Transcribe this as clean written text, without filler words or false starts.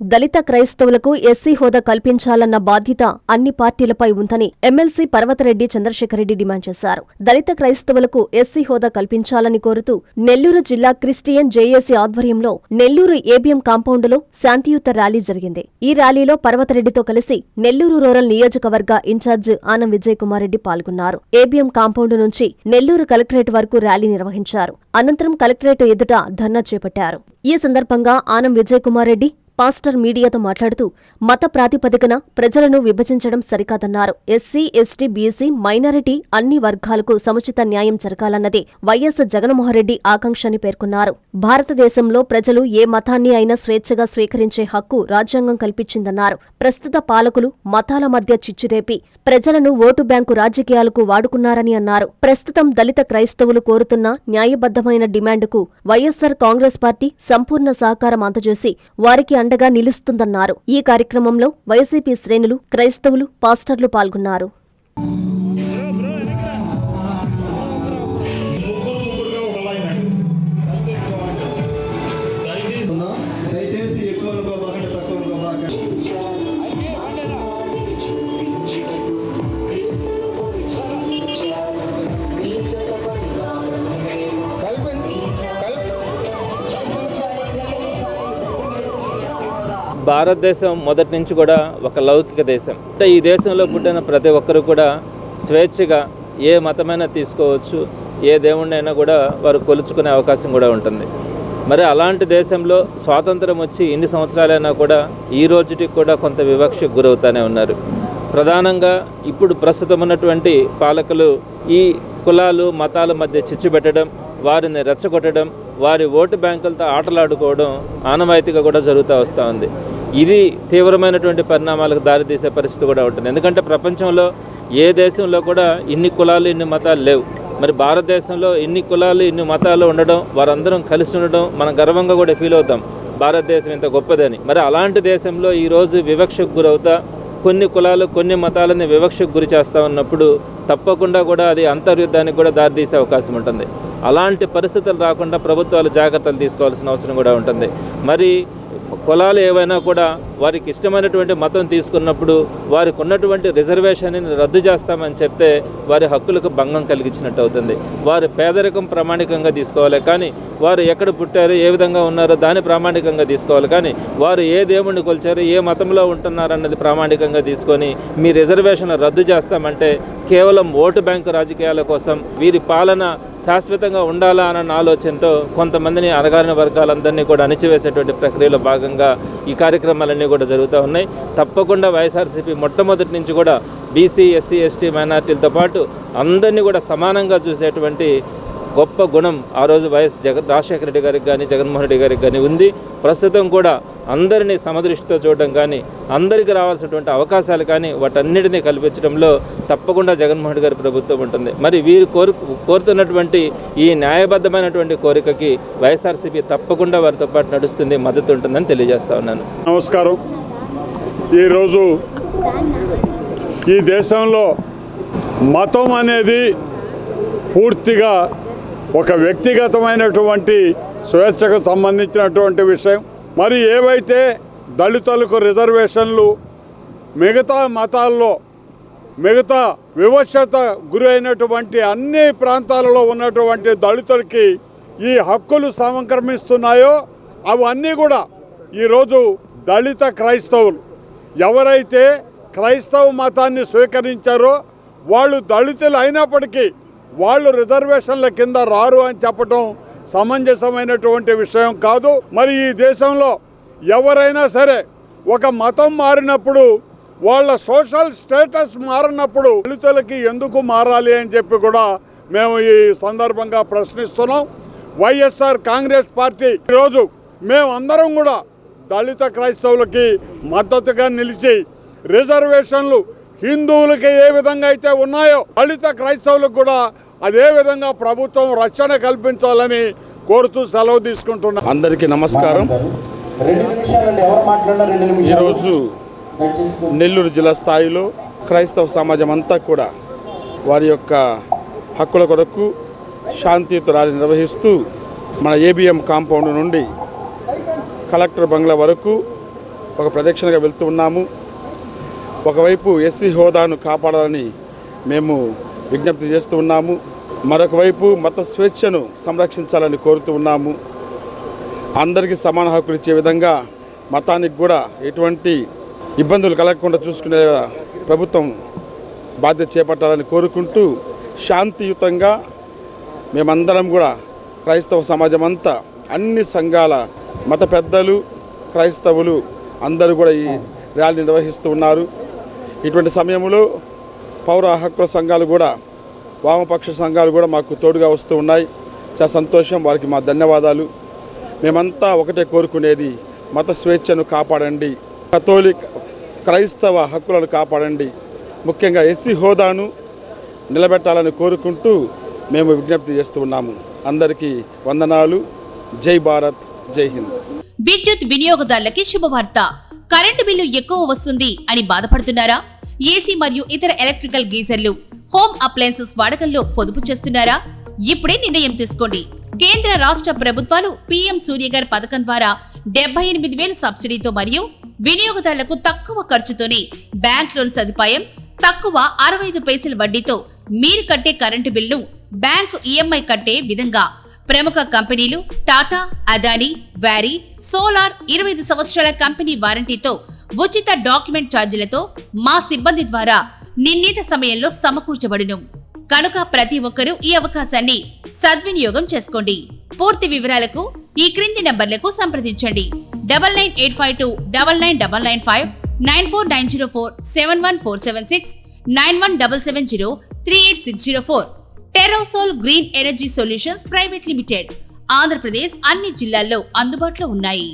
దళిత క్రైస్తవులకు ఎస్సీ హోదా కల్పించాలన్న బాధ్యత అన్ని పార్టీలపై ఉందని ఎమ్మెల్సీ పర్వతరెడ్డి చంద్రశేఖరరెడ్డి డిమాండ్ చేశారు. దళిత క్రైస్తవులకు ఎస్సీ హోదా కల్పించాలని కోరుతూ నెల్లూరు జిల్లా క్రిస్టియన్ జేఏసీ ఆధ్వర్యంలో నెల్లూరు ఏబీఎం కాంపౌండులో శాంతియుత ర్యాలీ జరిగింది. ఈ ర్యాలీలో పర్వతరెడ్డితో కలిసి నెల్లూరు రూరల్ నియోజకవర్గ ఇన్ఛార్జ్ ఆనం విజయ్ కుమార్ రెడ్డి పాల్గొన్నారు. ఏబీఎం కాంపౌండు నుంచి నెల్లూరు కలెక్టరేట్ వరకు ర్యాలీ నిర్వహించారు. అనంతరం కలెక్టరేట్ ఎదుట ధర్నా చేపట్టారు. ఈ సందర్భంగా ఆనం విజయ్ కుమార్ రెడ్డి పాస్టర్ మీడియాతో మాట్లాడుతూ మత ప్రాతిపదికన ప్రజలను విభజించడం సరికాదన్నారు. ఎస్సీ, ఎస్టీ, బీసీ, మైనారిటీ అన్ని వర్గాలకు సముచిత న్యాయం జరగాలన్నదే వైఎస్ జగన్మోహన్రెడ్డి ఆకాంక్ష అని పేర్కొన్నారు. భారతదేశంలో ప్రజలు ఏ మతాన్ని అయినా స్వేచ్ఛగా స్వీకరించే హక్కు రాజ్యాంగం కల్పించిందన్నారు. ప్రస్తుత పాలకులు మతాల మధ్య చిచ్చురేపి ప్రజలను ఓటు బ్యాంకు రాజకీయాలకు వాడుకున్నారని అన్నారు. ప్రస్తుతం దళిత క్రైస్తవులు కోరుతున్న న్యాయబద్ధమైన డిమాండ్కు వైఎస్సార్ కాంగ్రెస్ పార్టీ సంపూర్ణ సహకారం అందజేసి వారికి అండగా నిలుస్తుందన్నారు. ఈ కార్యక్రమంలో వైసీపీ శ్రేణులు, క్రైస్తవులు, పాస్టర్లు పాల్గొన్నారు. భారతదేశం మొదటి నుంచి కూడా ఒక లౌకిక దేశం. అంటే ఈ దేశంలో పుట్టిన ప్రతి ఒక్కరు కూడా స్వేచ్ఛగా ఏ మతమైనా తీసుకోవచ్చు, ఏ దేవుణ్ణైనా కూడా వారు కొలుచుకునే అవకాశం కూడా ఉంటుంది. మరి అలాంటి దేశంలో స్వాతంత్రం వచ్చి ఇన్ని సంవత్సరాలైనా కూడా ఈ రోజుకి కూడా కొంత వివక్షకు గురవుతూనే ఉన్నారు. ప్రధానంగా ఇప్పుడు ప్రస్తుతం ఉన్నటువంటి పాలకులు ఈ కులాలు మతాల మధ్య చిచ్చు పెట్టడం, వారిని రెచ్చగొట్టడం, వారి ఓటు బ్యాంకులతో ఆటలాడుకోవడం ఆనవాయితీగా కూడా జరుగుతూ వస్తూ ఉంది. ఇది తీవ్రమైనటువంటి పరిణామాలకు దారితీసే పరిస్థితి కూడా ఉంటుంది. ఎందుకంటే ప్రపంచంలో ఏ దేశంలో కూడా ఇన్ని కులాలు ఇన్ని మతాలు లేవు. మరి భారతదేశంలో ఇన్ని కులాలు ఇన్ని మతాలు ఉండడం, వారందరం కలిసి ఉండడం మనం గర్వంగా కూడా ఫీల్ అవుతాం, భారతదేశం ఇంత గొప్పదని. మరి అలాంటి దేశంలో ఈరోజు వివక్షకు గురవుతా కొన్ని కులాలు కొన్ని మతాలని వివక్షకు గురి చేస్తూ ఉన్నప్పుడు తప్పకుండా కూడా అది అంతర్యుద్ధానికి కూడా దారితీసే అవకాశం ఉంటుంది. అలాంటి పరిస్థితులు రాకుండా ప్రభుత్వాలు జాగ్రత్తలు తీసుకోవాల్సిన అవసరం కూడా ఉంటుంది. మరి కులాలు ఏవైనా కూడా వారికి ఇష్టమైనటువంటి మతం తీసుకున్నప్పుడు వారికి ఉన్నటువంటి రిజర్వేషన్ని రద్దు చేస్తామని చెప్తే వారి హక్కులకు భంగం కలిగించినట్టు అవుతుంది. వారి పేదరికం ప్రామాణికంగా తీసుకోవాలి, కానీ వారు ఎక్కడ పుట్టారు, ఏ విధంగా ఉన్నారో దాన్ని ప్రామాణికంగా తీసుకోవాలి. కానీ వారు ఏ దేవుణ్ణి కొలిచారు, ఏ మతంలో ఉంటున్నారన్నది ప్రామాణికంగా తీసుకొని మీ రిజర్వేషన్ రద్దు చేస్తామంటే కేవలం ఓటు బ్యాంకు రాజకీయాల కోసం వీరి పాలన శాశ్వతంగా ఉండాలా అన్న ఆలోచనతో కొంతమందిని అణగారిన వర్గాలందరినీ కూడా అణిచివేసేటువంటి ప్రక్రియలో భాగంగా ఈ కార్యక్రమాలన్నీ కూడా జరుగుతూ ఉన్నాయి. తప్పకుండా వైఎస్ఆర్సీపీ మొట్టమొదటి నుంచి కూడా బీసీ, ఎస్సీ, ఎస్టీ, మైనార్టీలతో పాటు అందరినీ కూడా సమానంగా చూసేటువంటి గొప్ప గుణం ఆ రోజు వైఎస్ రాజశేఖర రెడ్డి గారికి కానీ జగన్మోహన్ రెడ్డి గారికి కానీ ఉంది. ప్రస్తుతం కూడా అందరినీ సమదృష్టితో చూడడం కానీ అందరికీ రావాల్సినటువంటి అవకాశాలు కానీ వాటన్నిటినీ కల్పించడంలో తప్పకుండా జగన్మోహన్ రెడ్డి గారి ప్రభుత్వం ఉంటుంది. మరి వీరు కోరుతున్నటువంటి ఈ న్యాయబద్ధమైనటువంటి కోరికకి వైఎస్ఆర్సీపీ తప్పకుండా వారితో పాటు నడుస్తుంది, మద్దతు ఉంటుందని తెలియజేస్తా ఉన్నాను. నమస్కారం. ఈరోజు ఈ దేశంలో మతం అనేది పూర్తిగా ఒక వ్యక్తిగతమైనటువంటి స్వేచ్ఛకు సంబంధించినటువంటి విషయం. మరి ఏవైతే దళితులకు రిజర్వేషన్లు మిగతా మతాల్లో మిగతా వివక్షత గురైనటువంటి అన్ని ప్రాంతాలలో ఉన్నటువంటి దళితులకి ఈ హక్కులు సంక్రమిస్తున్నాయో అవన్నీ కూడా ఈరోజు దళిత క్రైస్తవులు ఎవరైతే క్రైస్తవ మతాన్ని స్వీకరించారో వాళ్ళు దళితులు అయినప్పటికీ వాళ్ళు రిజర్వేషన్ల కింద రారు అని చెప్పడం సమంజసమైనటువంటి విషయం కాదు. మరి ఈ దేశంలో ఎవరైనా సరే ఒక మతం మారినప్పుడు వాళ్ళ సోషల్ స్టేటస్ మారినప్పుడు దళితులకి ఎందుకు మారాలి అని చెప్పి కూడా మేము ఈ సందర్భంగా ప్రశ్నిస్తున్నాం. వైఎస్ఆర్ కాంగ్రెస్ పార్టీ ఈరోజు మేమందరం కూడా దళిత క్రైస్తవులకి మద్దతుగా నిలిచి రిజర్వేషన్లు హిందువులకి ఏ విధంగా అయితే ఉన్నాయో దళిత క్రైస్తవులకు కూడా అదే విధంగా ప్రభుత్వం రక్షణ కల్పించాలని కోరుతూ సెలవు తీసుకుంటున్నాం. అందరికీ నమస్కారం. ఈరోజు నెల్లూరు జిల్లా స్థాయిలో క్రైస్తవ సమాజం అంతా కూడా వారి యొక్క హక్కుల కొరకు శాంతియుత ర్యాలీ నిర్వహిస్తూ మన ఏబీఎం కాంపౌండ్ నుండి కలెక్టర్ బంగ్లా వరకు ఒక ప్రదక్షిణగా వెళ్తూ ఉన్నాము. ఒకవైపు ఎస్సీ హోదాను కాపాడాలని మేము విజ్ఞప్తి చేస్తూ ఉన్నాము. మరొక వైపు మత స్వేచ్ఛను సంరక్షించాలని కోరుతూ ఉన్నాము. అందరికీ సమాన హక్కులు ఇచ్చే విధంగా మతానికి కూడా ఎటువంటి ఇబ్బందులు కలగకుండా చూసుకునే ప్రభుత్వం బాధ్యత చేపట్టాలని కోరుకుంటూ శాంతియుతంగా మేమందరం కూడా క్రైస్తవ సమాజం అంతా అన్ని సంఘాల మత పెద్దలు క్రైస్తవులు అందరూ కూడా ఈ ర్యాలీ నిర్వహిస్తూ ఉన్నారు. ఇటువంటి సమయంలో పౌర హక్కుల సంఘాలు కూడా వామపక్ష సంఘాలు కూడా మాకు తోడుగా వస్తూ ఉన్నాయి. చాలా సంతోషం, వారికి మా ధన్యవాదాలు. మేమంతా ఒకటే కోరుకునేది మత స్వేచ్ఛను కాపాడండి, క్రైస్తవ హక్కులను కాపాడండి, ముఖ్యంగా ఎస్సీ హోదాను నిలబెట్టాలని కోరుకుంటూ మేము విజ్ఞప్తి చేస్తూ ఉన్నాము. అందరికీ వందనాలు. జై భారత్, జై హింద్. విద్యుత్ వినియోగదారులకి శుభవార్త. కరెంటు బిల్లు ఎక్కువ వస్తుంది అని బాధపడుతున్నారా? ఏసీ మరియు ఇతర ఎలక్ట్రికల్ గీజర్లు, హోమ్ అప్లయన్సెస్ వాడకంలో పొదుపు చేస్తున్నారా? ఇప్పుడే నిర్ణయం తీసుకోండి. కేంద్ర రాష్ట్ర ప్రభుత్వాలు పీఎం సూర్యఘర్ పథకం ద్వారా 78,000 సబ్సిడీతో మరియు వినియోగదారులకు తక్కువ ఖర్చుతోనే బ్యాంక్ లోన్ సదుపాయం, తక్కువ 65 పైసల వడ్డీతో మీరు కట్టే కరెంటు బిల్లును బ్యాంకు ఈఎంఐ కట్టే విధంగా ప్రముఖ కంపెనీలు టాటా, అదానీ, వారీ, సోలార్ 25 సంవత్సరాల కంపెనీ వారంటీతో ఉచిత డాక్యుమెంట్ ఛార్జీలతో మా సిబ్బంది ద్వారా నిర్ణీత సమయంలో సమకూర్చబడును. కనుక ప్రతి ఒక్కరూ ఈ అవకాశాన్ని సద్వినియోగం చేసుకోండి. పూర్తి వివరాలకు ఈ క్రింది నంబర్లకు సంప్రదించండి. 9985299995, 94904714776, 9177038604. Terosol green energy solutions private limited. Andhra Pradesh అన్ని జిల్లాల్లో అందుబాటులో ఉన్నాయి.